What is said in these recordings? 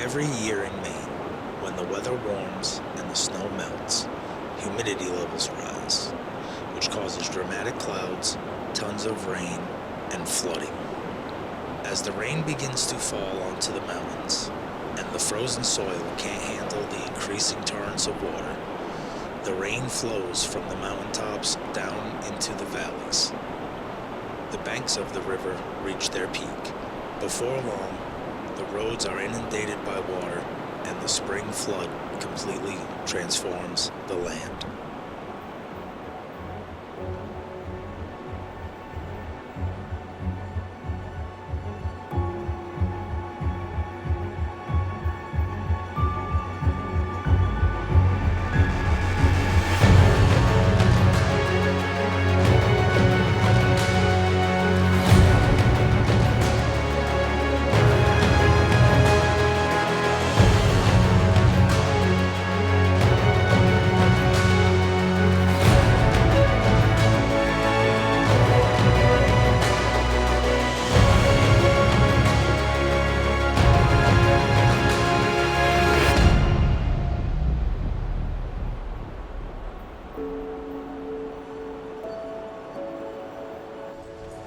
Every year in Maine, when the weather warms and the snow melts, humidity levels rise, which causes dramatic clouds, tons of rain, and flooding. As the rain begins to fall onto the mountains, and the frozen soil can't handle the increasing torrents of water, the rain flows from the mountaintops down into the valleys. The banks of the river reach their peak. Before long, the roads are inundated by water, and the spring flood completely transforms the land.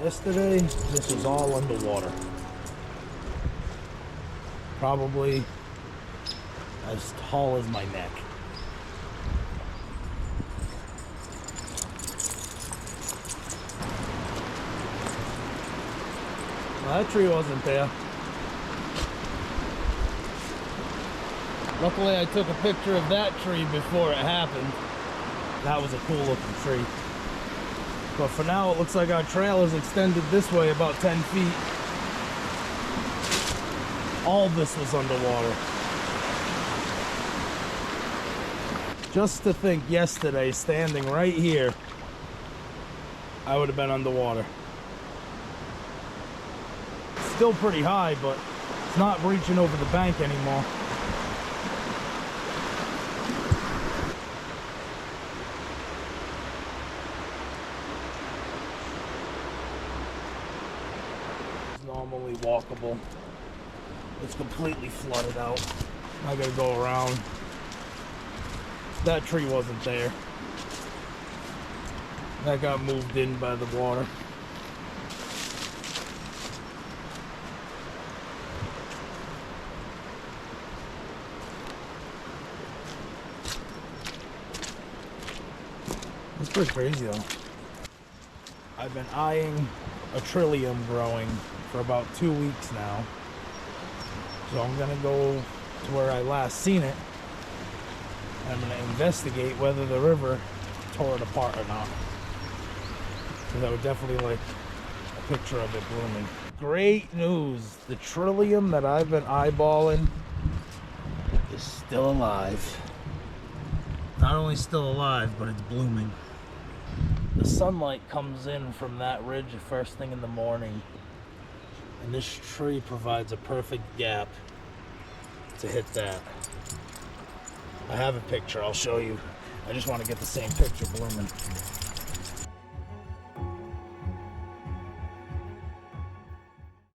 Yesterday, this was all underwater. Probably as tall as my neck. Well, that tree wasn't there. Luckily, I took a picture of that tree before it happened. That was a cool looking tree. But for now, it looks like our trail is extended this way about 10 feet. All this was underwater. Just to think yesterday, standing right here, I would have been underwater. Still pretty high, but it's not reaching over the bank anymore. Normally walkable. It's completely flooded out. I gotta go around. That tree wasn't there. That got moved in by the water. It's pretty crazy though. I've been eyeing a trillium growing for about 2 weeks now. So I'm gonna go to where I last seen it. I'm gonna investigate whether the river tore it apart or not. Because I would definitely like a picture of it blooming. Great news! The trillium that I've been eyeballing is still alive. Not only still alive, but it's blooming. The sunlight comes in from that ridge first thing in the morning, and this tree provides a perfect gap to hit that. I have a picture, I'll show you. I just want to get the same picture blooming.